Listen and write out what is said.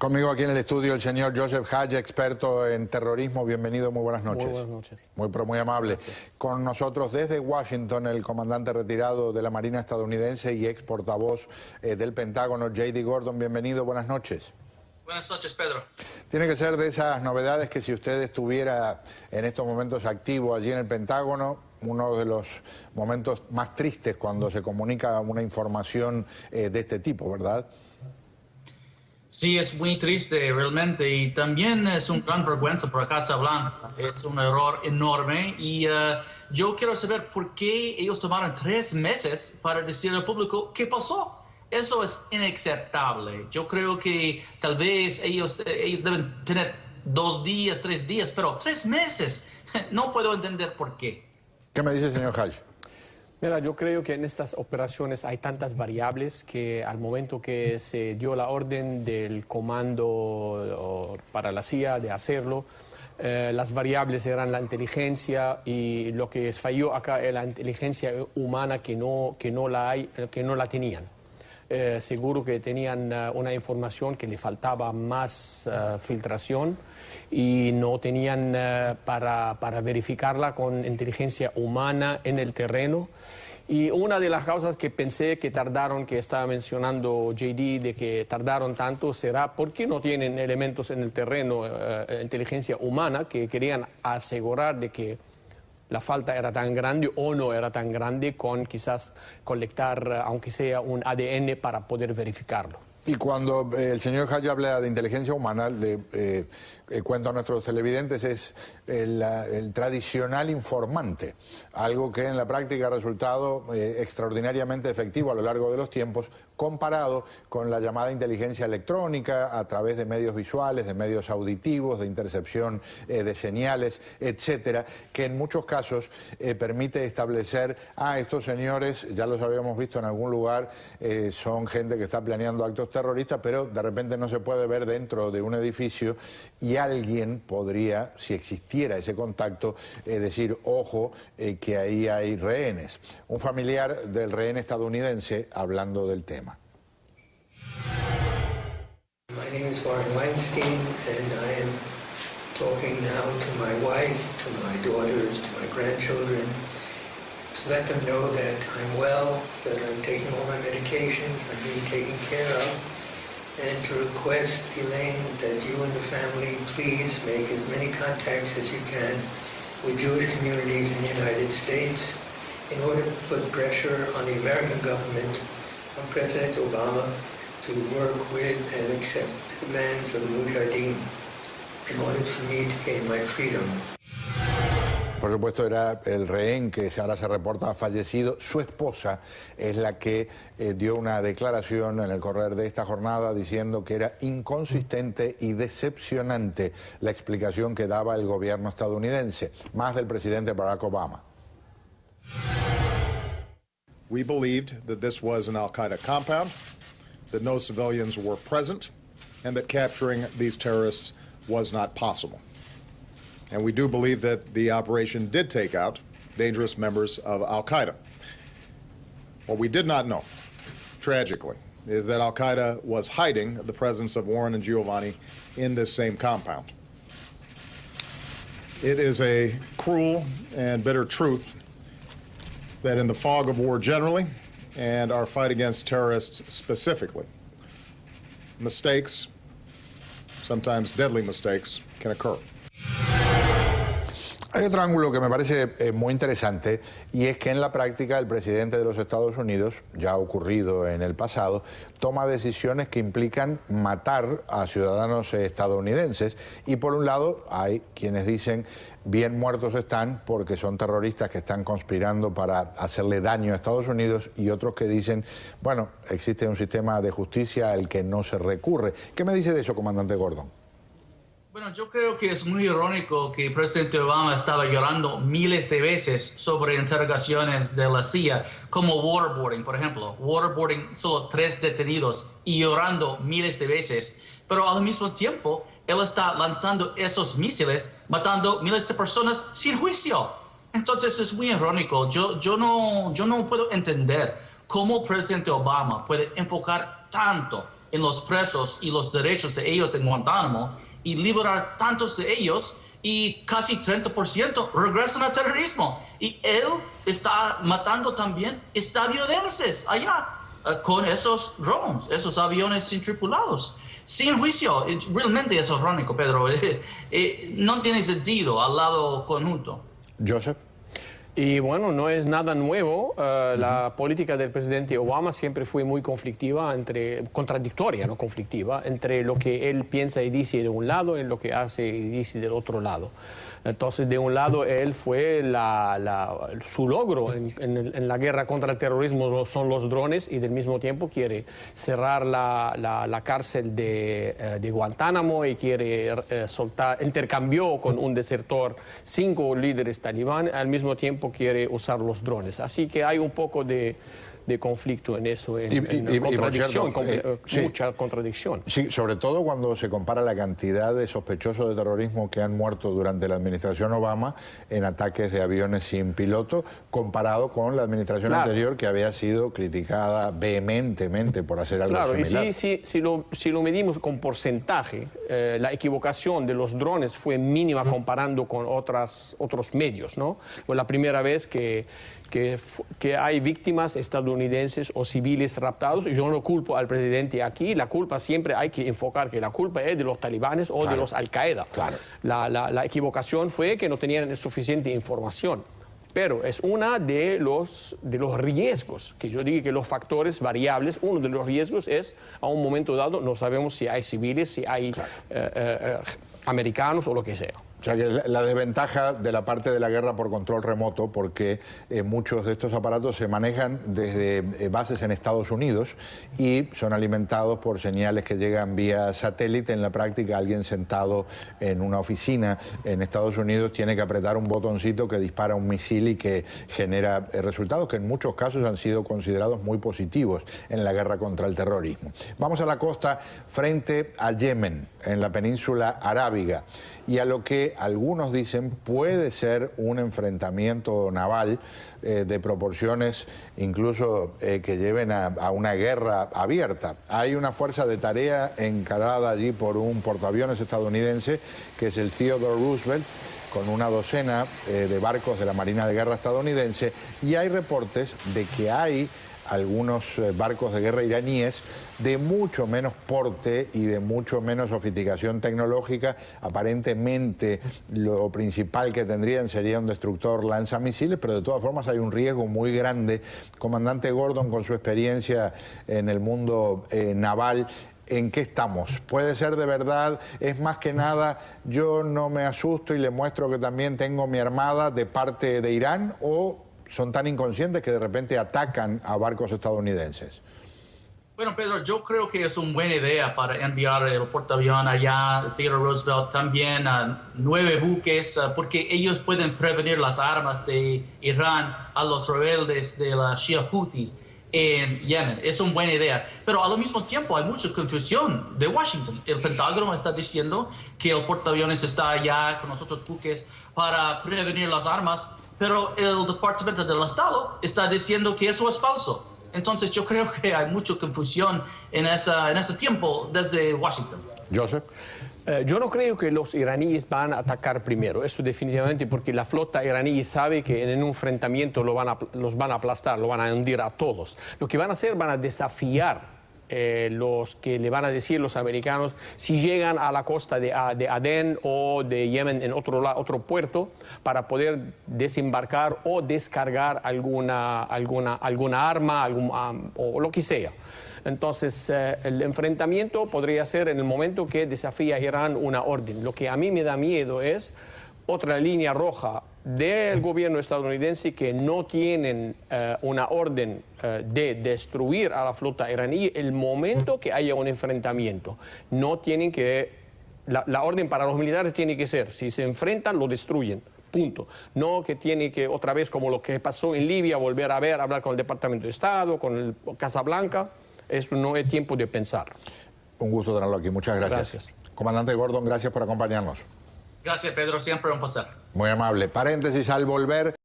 Conmigo aquí en el estudio el señor Joseph Hatch, experto en terrorismo. Bienvenido, muy buenas noches. Muy buenas noches. Muy amable. Gracias. Con nosotros desde Washington el comandante retirado de la Marina estadounidense y ex portavoz del Pentágono, J.D. Gordon. Bienvenido, buenas noches. Buenas noches, Pedro. Tiene que ser de esas novedades que si usted estuviera en estos momentos activo allí en el Pentágono, uno de los momentos más tristes cuando se comunica una información de este tipo, ¿verdad? Sí, es muy triste realmente y también es una gran vergüenza para Casa Blanca. Es un error enorme y yo quiero saber por qué ellos tomaron 3 meses para decirle al público qué pasó. Eso es inaceptable. Yo creo que tal vez ellos deben tener 2 días, 3 días, pero 3 meses. No puedo entender por qué. ¿Qué me dice, señor Hatch? Mira, yo creo que en estas operaciones hay tantas variables que al momento que se dio la orden del comando para la CIA de hacerlo, las variables eran la inteligencia y lo que falló acá es la inteligencia humana que no la tenían. Seguro que tenían una información que le faltaba más filtración y no tenían para verificarla con inteligencia humana en el terreno. Y una de las causas que pensé que tardaron, que estaba mencionando JD, de que tardaron tanto, será porque no tienen elementos en el terreno, inteligencia humana, que querían asegurar de que la falta era tan grande o no era tan grande, con quizás colectar, aunque sea un ADN, para poder verificarlo. Y cuando el señor Hatch habla de inteligencia humana, le cuento a nuestros televidentes, es el tradicional informante, algo que en la práctica ha resultado extraordinariamente efectivo a lo largo de los tiempos, comparado con la llamada inteligencia electrónica a través de medios visuales, de medios auditivos, de intercepción de señales, etcétera, que en muchos casos permite establecer, estos señores, ya los habíamos visto en algún lugar, son gente que está planeando actos terroristas, pero de repente no se puede ver dentro de un edificio y alguien podría, si existiera ese contacto, decir, ojo, que ahí hay rehenes. Un familiar del rehén estadounidense hablando del tema. My name is Warren Weinstein, and I am talking now to my wife, to my daughters, to my grandchildren, to let them know that I'm well, that I'm taking all my medications, I'm being taken care of, and to request, Elaine, that you and the family please make as many contacts as you can with Jewish communities in the United States in order to put pressure on the American government, on President Obama, to work with and accept the demands of the Mujahideen in order for me to gain my freedom. Por supuesto, era el rehén que ahora se reporta fallecido. Su esposa es la que dio una declaración en el correr de esta jornada diciendo que era inconsistente y decepcionante la explicación que daba el gobierno estadounidense, más del presidente Barack Obama. We believed that this was an al-Qaeda compound, that no civilians were present, and that capturing these terrorists was not possible. And we do believe that the operation did take out dangerous members of al-Qaeda. What we did not know, tragically, is that al-Qaeda was hiding the presence of Warren and Giovanni in this same compound. It is a cruel and bitter truth that in the fog of war generally, and our fight against terrorists specifically, mistakes, sometimes deadly mistakes, can occur. Hay otro ángulo que me parece muy interesante y es que en la práctica el presidente de los Estados Unidos, ya ha ocurrido en el pasado, toma decisiones que implican matar a ciudadanos estadounidenses y por un lado hay quienes dicen bien muertos están porque son terroristas que están conspirando para hacerle daño a Estados Unidos y otros que dicen, bueno, existe un sistema de justicia al que no se recurre. ¿Qué me dice de eso, comandante Gordon? Bueno, yo creo que es muy irónico que el presidente Obama estaba llorando miles de veces sobre interrogaciones de la CIA, como waterboarding, por ejemplo. Waterboarding, solo 3 detenidos y llorando miles de veces. Pero al mismo tiempo, él está lanzando esos misiles, matando miles de personas sin juicio. Entonces es muy irónico. Yo no puedo entender cómo el presidente Obama puede enfocar tanto en los presos y los derechos de ellos en Guantánamo y liberar tantos de ellos y casi 30% regresan al terrorismo. Y él está matando también estadounidenses allá con esos drones, esos aviones sin tripulados. Sin juicio, realmente es irónico, Pedro. No tiene sentido al lado conjunto. Joseph. Y bueno, no es nada nuevo. La política del presidente Obama siempre fue muy contradictoria, no conflictiva, entre lo que él piensa y dice de un lado y lo que hace y dice del otro lado. Entonces, de un lado, él fue su logro en la guerra contra el terrorismo son los drones, y del mismo tiempo quiere cerrar la cárcel de Guantánamo y quiere intercambió con un desertor 5 líderes talibán, al mismo tiempo quiere usar los drones. Así que hay un poco de conflicto en eso, contradicción, mucha contradicción. Sí, sobre todo cuando se compara la cantidad de sospechosos de terrorismo que han muerto durante la administración Obama en ataques de aviones sin piloto, comparado con la administración anterior, que había sido criticada vehementemente por hacer algo similar. Y si lo medimos con porcentaje, la equivocación de los drones fue mínima comparando con otros medios, ¿no? Fue la primera vez que hay víctimas estadounidenses o civiles raptados. Yo no culpo al presidente aquí, la culpa siempre hay que enfocar que la culpa es de los talibanes o de los Al-Qaeda. Claro. La equivocación fue que no tenían suficiente información. Pero es una de los riesgos, que yo digo que los factores variables, uno de los riesgos es, a un momento dado, no sabemos si hay civiles, si hay americanos o lo que sea. O sea que la desventaja de la parte de la guerra por control remoto, porque muchos de estos aparatos se manejan desde bases en Estados Unidos y son alimentados por señales que llegan vía satélite. En la práctica, alguien sentado en una oficina en Estados Unidos tiene que apretar un botoncito que dispara un misil y que genera resultados que en muchos casos han sido considerados muy positivos en la guerra contra el terrorismo. Vamos a la costa, frente a Yemen, en la península arábiga, y a lo que algunos dicen puede ser un enfrentamiento naval de proporciones incluso que lleven a una guerra abierta. Hay una fuerza de tarea encargada allí por un portaaviones estadounidense, que es el Theodore Roosevelt, con una docena de barcos de la Marina de Guerra estadounidense, y hay reportes de que hay algunos barcos de guerra iraníes de mucho menos porte y de mucho menos sofisticación tecnológica. Aparentemente lo principal que tendrían sería un destructor lanzamisiles, pero de todas formas hay un riesgo muy grande. Comandante Gordon, con su experiencia en el mundo naval, ¿en qué estamos? ¿Puede ser de verdad? ¿Es más que nada yo no me asusto y le muestro que también tengo mi armada de parte de Irán, o son tan inconscientes que de repente atacan a barcos estadounidenses? Bueno, Pedro, yo creo que es una buena idea para enviar el portaavión allá, Theodore Roosevelt, también a 9 buques, porque ellos pueden prevenir las armas de Irán a los rebeldes de la Shia Houthis en Yemen. Es una buena idea. Pero al mismo tiempo hay mucha confusión de Washington. El Pentágono está diciendo que el portaaviones está allá con los otros buques para prevenir las armas, pero el Departamento del Estado está diciendo que eso es falso. Entonces yo creo que hay mucha confusión en ese tiempo desde Washington. Joseph. Yo no creo que los iraníes van a atacar primero, eso definitivamente, porque la flota iraní sabe que en un enfrentamiento los van a aplastar, lo van a hundir a todos. Lo que van a hacer, van a desafiar los que le van a decir los americanos si llegan a la costa de Adén o de Yemen en otro puerto, para poder desembarcar o descargar alguna arma o lo que sea. Entonces, el enfrentamiento podría ser en el momento que desafía a Irán una orden. Lo que a mí me da miedo es otra línea roja del gobierno estadounidense, que no tienen una orden de destruir a la flota iraní el momento que haya un enfrentamiento. No tienen que... La orden para los militares tiene que ser, si se enfrentan, lo destruyen. Punto. No que tiene que, otra vez, como lo que pasó en Libia, volver a hablar con el Departamento de Estado, con el Casablanca. Eso no es tiempo de pensar. Un gusto tenerlo aquí. Muchas gracias. Gracias. Comandante Gordon, gracias por acompañarnos. Gracias, Pedro. Siempre un placer. Muy amable. Paréntesis al volver.